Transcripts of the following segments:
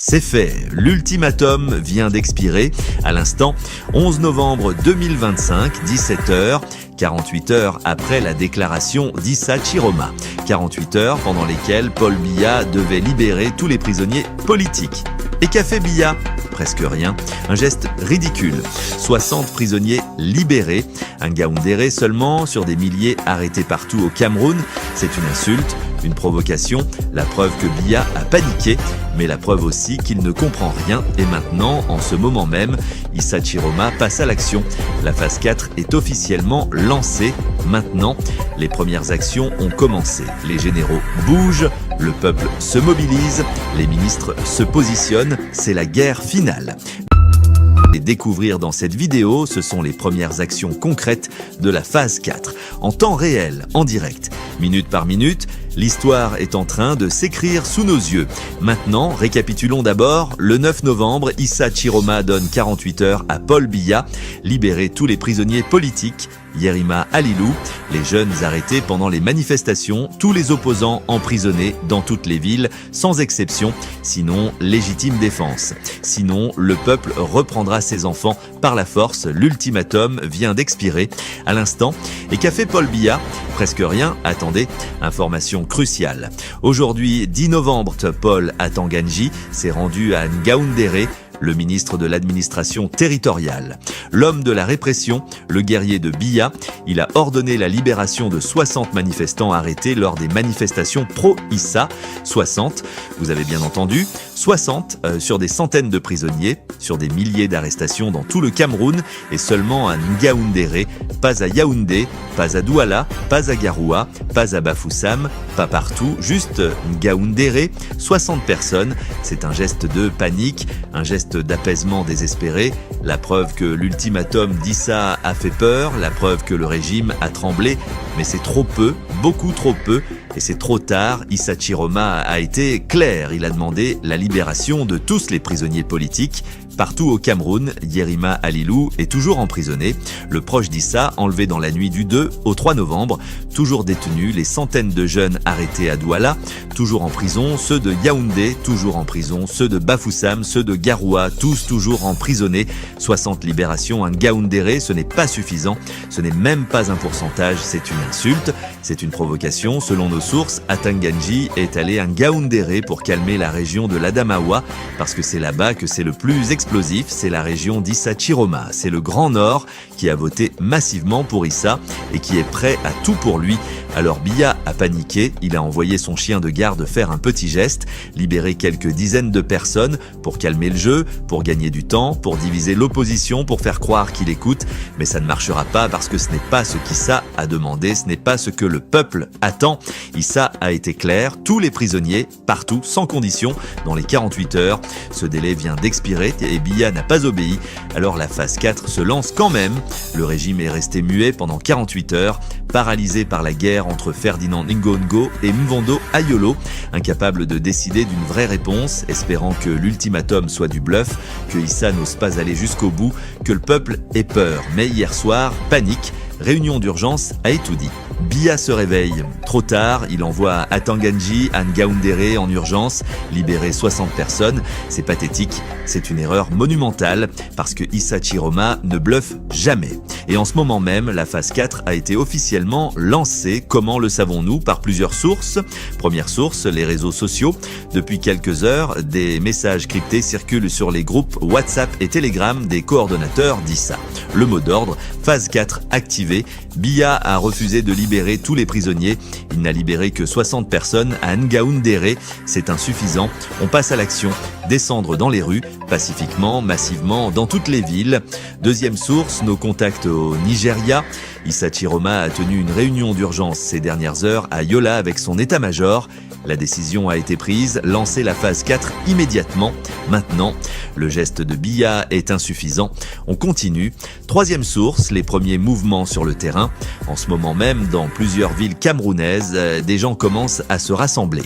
C'est fait, l'ultimatum vient d'expirer. À l'instant, 11 novembre 2025, 17h, 48 heures après la déclaration d'Issa Chiroma. 48 heures pendant lesquelles Paul Biya devait libérer tous les prisonniers politiques. Et qu'a fait Biya ? Presque rien. Un geste ridicule. 60 prisonniers libérés. Un Ngaoundéré seulement sur des milliers arrêtés partout au Cameroun. C'est une insulte, une provocation. La preuve que Biya a paniqué, mais la preuve aussi qu'il ne comprend rien. Et maintenant, en ce moment même, Issa Chiroma passe à l'action. La phase 4 est officiellement lancée. Maintenant, les premières actions ont commencé. Les généraux bougent, le peuple se mobilise, les ministres se positionnent. C'est la guerre finale. Et découvrir dans cette vidéo, ce sont les premières actions concrètes de la phase 4. En temps réel, en direct, minute par minute, l'histoire est en train de s'écrire sous nos yeux. Maintenant, récapitulons d'abord. Le 9 novembre, Issa Chiroma donne 48 heures à Paul Biya, libérer tous les prisonniers politiques. Yerima Alilou, les jeunes arrêtés pendant les manifestations, tous les opposants emprisonnés dans toutes les villes, sans exception, sinon légitime défense. Sinon, le peuple reprendra ses enfants par la force. L'ultimatum vient d'expirer à l'instant. Et qu'a fait Paul Biya ? Presque rien. Attendez, information cruciale. Aujourd'hui, 10 novembre, Paul Atanganji s'est rendu à Ngaoundéré, le ministre de l'administration territoriale. L'homme de la répression, le guerrier de Biya, il a ordonné la libération de 60 manifestants arrêtés lors des manifestations pro-Issa. 60, vous avez bien entendu, 60 sur des centaines de prisonniers, sur des milliers d'arrestations dans tout le Cameroun et seulement à Ngaoundéré, pas à Yaoundé, pas à Douala, pas à Garoua, pas à Bafoussam, pas partout, juste Ngaoundéré, 60 personnes. C'est un geste de panique, un geste d'apaisement désespéré, la preuve que l'ultimatum d'Issa a fait peur, la preuve que le régime a tremblé, mais c'est trop peu, beaucoup trop peu, et c'est trop tard. Issa Chiroma a été clair, il a demandé la libération de tous les prisonniers politiques. Partout au Cameroun, Yerima Alilou est toujours emprisonné. Le proche d'Issa, enlevé dans la nuit du 2 au 3 novembre, toujours détenu. Les centaines de jeunes arrêtés à Douala, toujours en prison. Ceux de Yaoundé, toujours en prison. Ceux de Bafoussam, ceux de Garoua, tous toujours emprisonnés. 60 libérations à Ngaoundéré, ce n'est pas suffisant. Ce n'est même pas un pourcentage, c'est une insulte. C'est une provocation. Selon nos sources, Atanganji est allé à Ngaoundéré pour calmer la région de l'Adamawa, parce que c'est là-bas que c'est le plus explosif, c'est la région d'Issa Chiroma. C'est le Grand Nord qui a voté massivement pour Issa et qui est prêt à tout pour lui. Alors Biya a paniqué, il a envoyé son chien de garde faire un petit geste, libérer quelques dizaines de personnes pour calmer le jeu, pour gagner du temps, pour diviser l'opposition, pour faire croire qu'il écoute. Mais ça ne marchera pas parce que ce n'est pas ce qu'Issa a demandé, ce n'est pas ce que le peuple attend. Issa a été clair, tous les prisonniers, partout, sans condition, dans les 48 heures. Ce délai vient d'expirer et Biya n'a pas obéi. Alors la phase 4 se lance quand même. Le régime est resté muet pendant 48 heures, paralysé par la guerre entre Ferdinand Ngongo et Mvondo Ayolo, incapable de décider d'une vraie réponse, espérant que l'ultimatum soit du bluff, que Issa n'ose pas aller jusqu'au bout, que le peuple ait peur. Mais hier soir, panique, réunion d'urgence a tout dit. Biya se réveille. Trop tard, il envoie Atanganji à Ngaoundéré en urgence, libérer 60 personnes. C'est pathétique, c'est une erreur monumentale, parce que Issa Chiroma ne bluffe jamais. Et en ce moment même, la phase 4 a été officiellement lancée. Comment le savons-nous ? Par plusieurs sources. Première source, les réseaux sociaux. Depuis quelques heures, des messages cryptés circulent sur les groupes WhatsApp et Telegram des coordonnateurs d'Issa. Le mot d'ordre, phase 4 activée. Biya a refusé de libérer tous les prisonniers. Il n'a libéré que 60 personnes à Ngaoundéré. C'est insuffisant. On passe à l'action. Descendre dans les rues, pacifiquement, massivement, dans toutes les villes. Deuxième source, nos contacts au Nigeria. Issa Chiroma a tenu une réunion d'urgence ces dernières heures à Yola avec son état-major. La décision a été prise, lancer la phase 4 immédiatement. Maintenant, le geste de Biya est insuffisant. On continue. Troisième source, les premiers mouvements sur le terrain. En ce moment même, dans plusieurs villes camerounaises, des gens commencent à se rassembler.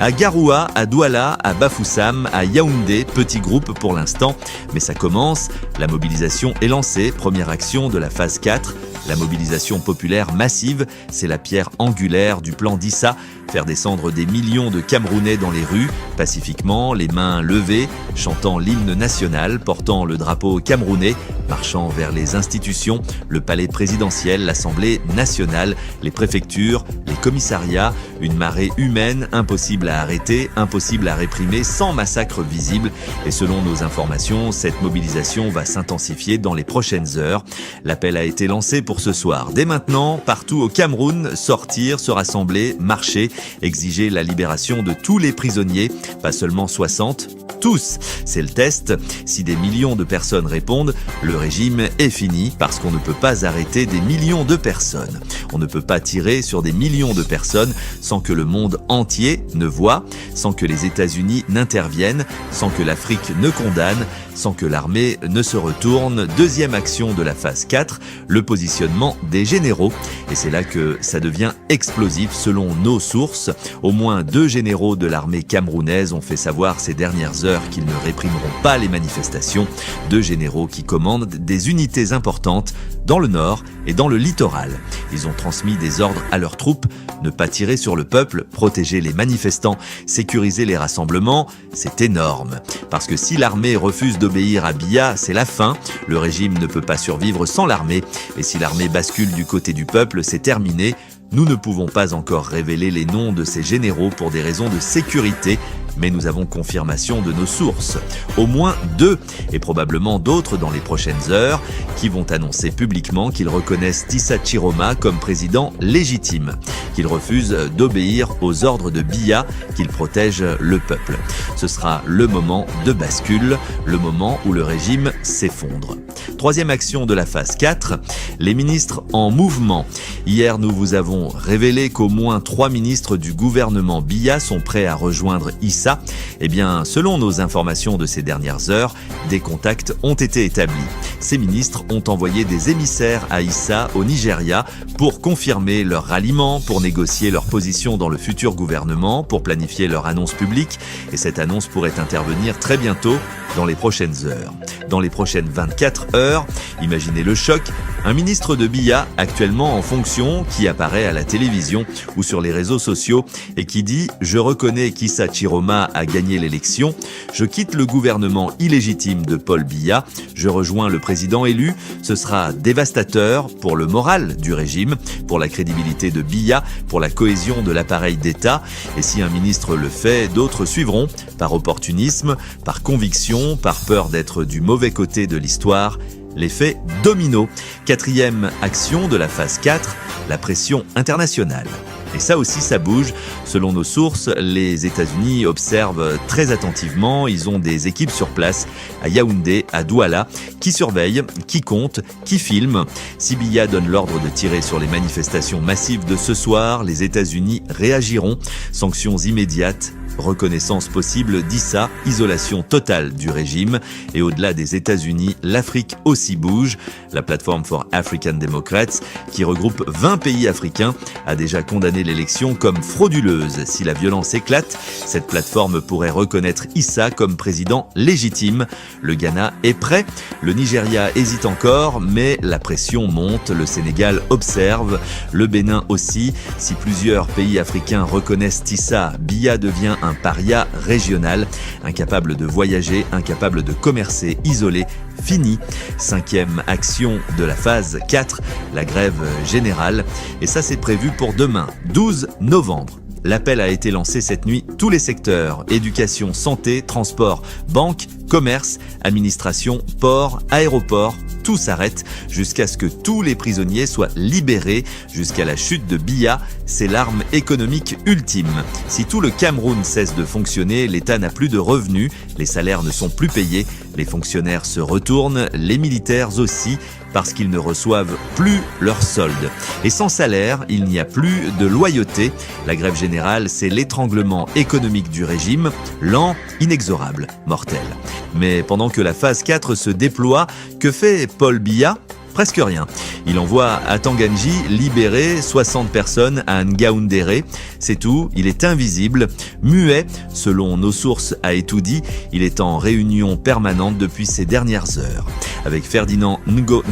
À Garoua, à Douala, à Bafoussam, à Yaoundé, petit groupe pour l'instant, mais ça commence. La mobilisation est lancée. Première action de la phase 4. La mobilisation populaire massive, c'est la pierre angulaire du plan d'Issa, faire descendre des millions de Camerounais dans les rues, pacifiquement, les mains levées, chantant l'hymne national, portant le drapeau camerounais, marchant vers les institutions, le palais présidentiel, l'Assemblée nationale, les préfectures, les commissariats, une marée humaine impossible à arrêter, impossible à réprimer sans massacre visible. Et selon nos informations, cette mobilisation va s'intensifier dans les prochaines heures. L'appel a été lancé pour ce soir. Dès maintenant, partout au Cameroun, sortir, se rassembler, marcher, exiger la libération de tous les prisonniers, pas seulement 60, tous. C'est le test. Si des millions de personnes répondent, le régime est fini parce qu'on ne peut pas arrêter des millions de personnes. On ne peut pas tirer sur des millions de personnes sans que le monde entier ne voie, sans que les États-Unis n'interviennent, sans que l'Afrique ne condamne, sans que l'armée ne se retourne. Deuxième action de la phase 4, le positionnement des généraux. Et c'est là que ça devient explosif selon nos sources. Au moins 2 généraux de l'armée camerounaise ont fait savoir ces dernières heures qu'ils ne réprimeront pas les manifestations. 2 généraux qui commandent des unités importantes dans le nord et dans le littoral. Ils ont transmis des ordres à leurs troupes, ne pas tirer sur le peuple, protéger les manifestants, sécuriser les rassemblements, c'est énorme. Parce que si l'armée refuse d'obéir à Biya, c'est la fin. Le régime ne peut pas survivre sans l'armée. Et si l'armée bascule du côté du peuple, c'est terminé. Nous ne pouvons pas encore révéler les noms de ces généraux pour des raisons de sécurité, mais nous avons confirmation de nos sources. Au moins 2, et probablement d'autres dans les prochaines heures, qui vont annoncer publiquement qu'ils reconnaissent Issa Chiroma comme président légitime, qu'ils refusent d'obéir aux ordres de Biya, qu'ils protègent le peuple. Ce sera le moment de bascule, le moment où le régime s'effondre. Troisième action de la phase 4, les ministres en mouvement. Hier, nous vous avons révélé qu'au moins 3 ministres du gouvernement Biya sont prêts à rejoindre Issa. Eh bien, selon nos informations de ces dernières heures, des contacts ont été établis. Ces ministres ont envoyé des émissaires à Issa au Nigeria pour confirmer leur ralliement, pour négocier leur position dans le futur gouvernement, pour planifier leur annonce publique. Et cette annonce pourrait intervenir très bientôt, dans les prochaines heures. Dans les prochaines 24 heures, imaginez le choc, un ministre de Biya, actuellement en fonction, qui apparaît à la télévision ou sur les réseaux sociaux et qui dit « Je reconnais qu'Issa Chiroma a gagné l'élection, je quitte le gouvernement illégitime de Paul Biya, je rejoins le président élu, ce sera dévastateur pour le moral du régime, pour la crédibilité de Biya, pour la cohésion de l'appareil d'État, et si un ministre le fait, d'autres suivront, par opportunisme, par conviction, par peur d'être du mauvais côté de l'histoire. L'effet domino. 4e action de la phase 4, la pression internationale. Et ça aussi, ça bouge. Selon nos sources, les États-Unis observent très attentivement. Ils ont des équipes sur place, à Yaoundé, à Douala, qui surveillent, qui comptent, qui filment. Si Biya donne l'ordre de tirer sur les manifestations massives de ce soir, les États-Unis réagiront. Sanctions immédiates, reconnaissance possible d'Issa, isolation totale du régime. Et au-delà des États-Unis, l'Afrique aussi bouge. La plateforme for African Democrats, qui regroupe 20 pays africains, a déjà condamné l'élection comme frauduleuse. Si la violence éclate, cette plateforme pourrait reconnaître Issa comme président légitime. Le Ghana est prêt, le Nigeria hésite encore, mais la pression monte. Le Sénégal observe, le Bénin aussi. Si plusieurs pays africains reconnaissent Issa, Biya devient un paria régional, incapable de voyager, incapable de commercer, isolé, fini. 5e action de la phase 4, la grève générale. Et ça, c'est prévu pour demain, 12 novembre. L'appel a été lancé cette nuit. Tous les secteurs, éducation, santé, transport, banque, commerce, administration, port, aéroport, tout s'arrête jusqu'à ce que tous les prisonniers soient libérés, jusqu'à la chute de Biya. C'est l'arme économique ultime. Si tout le Cameroun cesse de fonctionner, l'État n'a plus de revenus, les salaires ne sont plus payés, les fonctionnaires se retournent, les militaires aussi, parce qu'ils ne reçoivent plus leur solde. Et sans salaire, il n'y a plus de loyauté. La grève générale, c'est l'étranglement économique du régime, lent, inexorable, mortel. Mais pendant que la phase 4 se déploie, que fait Paul Biya ? Presque rien. Il envoie à Tanganji libérer 60 personnes à Ngaoundéré. C'est tout, il est invisible, muet. Selon nos sources à Etoudi, il est en réunion permanente depuis ces dernières heures. avec Ferdinand Ngo,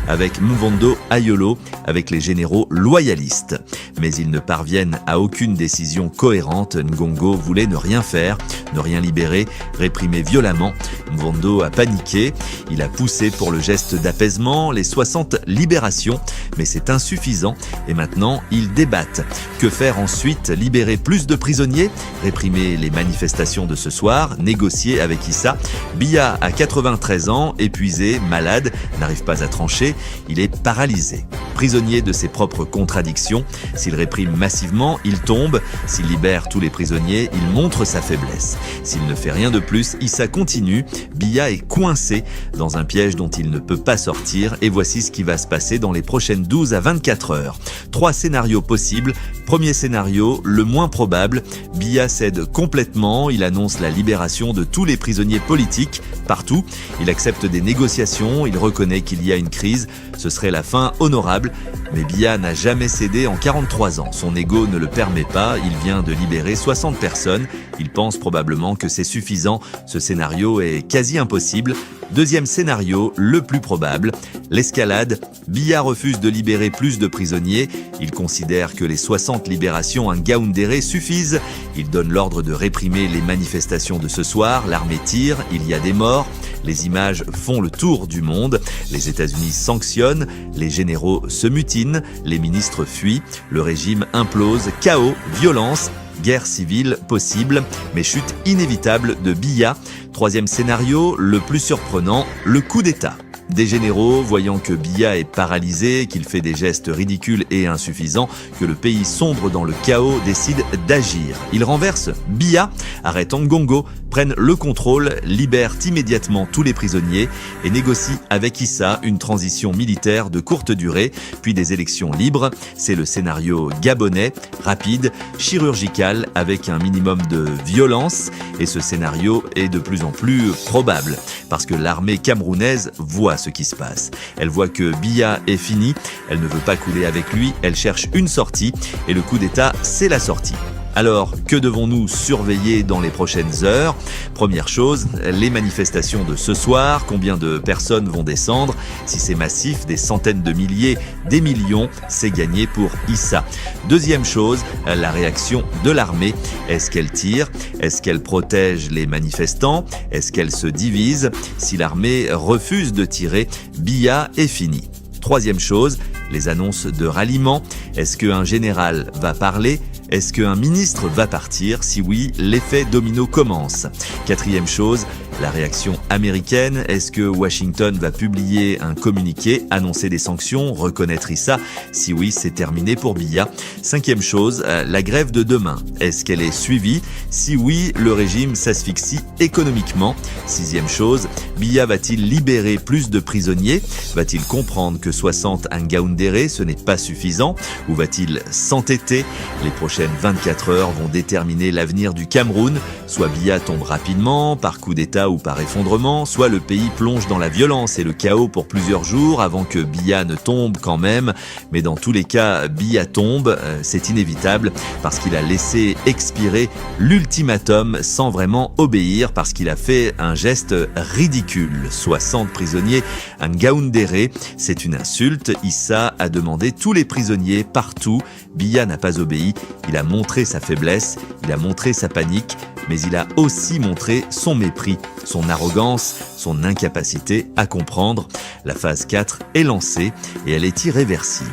avec Mvondo Ayolo, avec les généraux loyalistes. Mais ils ne parviennent à aucune décision cohérente. Ngongo voulait ne rien faire, ne rien libérer, réprimer violemment. Mvondo a paniqué, il a poussé pour le geste d'apaisement, les 60 libérations, mais c'est insuffisant et maintenant ils débattent. Que faire ensuite? Libérer plus de prisonniers? Réprimer les manifestations de ce soir? Négocier avec Issa? Biya a 93 ans, épuisé, malade, n'arrive pas à trancher, il est paralysé. Prisonnier de ses propres contradictions, s'il réprime massivement, il tombe. S'il libère tous les prisonniers, il montre sa faiblesse. S'il ne fait rien de plus, Issa continue. Biya est coincé dans un piège dont il ne peut pas sortir et voici ce qui va se passer dans les prochaines 12 à 24 heures. 3 scénarios possibles. Premier scénario, le moins probable. Biya cède complètement, il annonce la libération de tous les prisonniers politiques, partout. Il accepte des négociations, il reconnaît qu'il y a une crise. Ce serait la fin honorable. Mais Biya n'a jamais cédé en 43 ans. Son ego ne le permet pas, il vient de libérer 60 personnes. Il pense probablement que c'est suffisant. Ce scénario est quasi impossible. Deuxième scénario, le plus probable, l'escalade. Biya refuse de libérer plus de prisonniers. Il considère que les 60 libérations à Ngaoundéré suffisent. Il donne l'ordre de réprimer les manifestations de ce soir. L'armée tire, il y a des morts. Les images font le tour du monde. Les États-Unis sanctionnent, les généraux se mutinent, les ministres fuient, le régime implose, chaos, violence. Guerre civile possible, mais chute inévitable de Biya. Troisième scénario, le plus surprenant, le coup d'État. Des généraux, voyant que Biya est paralysé, qu'il fait des gestes ridicules et insuffisants, que le pays sombre dans le chaos, décident d'agir. Ils renversent Biya, arrêtent Ngongo, prennent le contrôle, libèrent immédiatement tous les prisonniers et négocient avec Issa une transition militaire de courte durée, puis des élections libres. C'est le scénario gabonais, rapide, chirurgical, avec un minimum de violence. Et ce scénario est de plus en plus probable, parce que l'armée camerounaise voit ce qui se passe. Elle voit que Biya est fini, elle ne veut pas couler avec lui, elle cherche une sortie, et le coup d'État, c'est la sortie. Alors, que devons-nous surveiller dans les prochaines heures? Première chose, les manifestations de ce soir, combien de personnes vont descendre? Si c'est massif, des centaines de milliers, des millions, c'est gagné pour Issa. Deuxième chose, la réaction de l'armée. Est-ce qu'elle tire? Est-ce qu'elle protège les manifestants? Est-ce qu'elle se divise? Si l'armée refuse de tirer, Biya est fini. Troisième chose, les annonces de ralliement. Est-ce qu'un général va parler? Est-ce qu'un ministre va partir? Si oui, l'effet domino commence. Quatrième chose, la réaction américaine. Est-ce que Washington va publier un communiqué, annoncer des sanctions, reconnaître Issa? Si oui, c'est terminé pour Biya. Cinquième chose, la grève de demain. Est-ce qu'elle est suivie? Si oui, le régime s'asphyxie économiquement. Sixième chose, Biya va-t-il libérer plus de prisonniers? Va-t-il comprendre que 60 à Ngaoundéré, ce n'est pas suffisant? Ou va-t-il s'entêter? Les prochaines 24 heures vont déterminer l'avenir du Cameroun. Soit Biya tombe rapidement, par coup d'État ou par effondrement, soit le pays plonge dans la violence et le chaos pour plusieurs jours avant que Biya ne tombe quand même. Mais dans tous les cas, Biya tombe, c'est inévitable, parce qu'il a laissé expirer l'ultimatum sans vraiment obéir, parce qu'il a fait un geste ridicule. 60 prisonniers à Ngaoundéré, c'est une insulte. Issa a demandé tous les prisonniers partout. Biya n'a pas obéi, il a montré sa faiblesse, il a montré sa panique, mais il a aussi montré son mépris, son arrogance, son incapacité à comprendre. La phase 4 est lancée et elle est irréversible.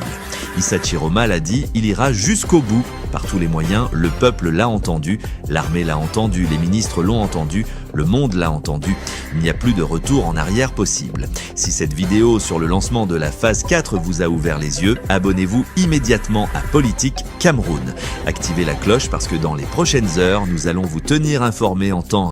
Issa Chiroma l'a dit, il ira jusqu'au bout. Par tous les moyens, le peuple l'a entendu, l'armée l'a entendu, les ministres l'ont entendu, le monde l'a entendu. Il n'y a plus de retour en arrière possible. Si cette vidéo sur le lancement de la phase 4 vous a ouvert les yeux, abonnez-vous immédiatement à Politique Cameroun. Activez la cloche parce que dans les prochaines heures, nous allons vous tenir informés en temps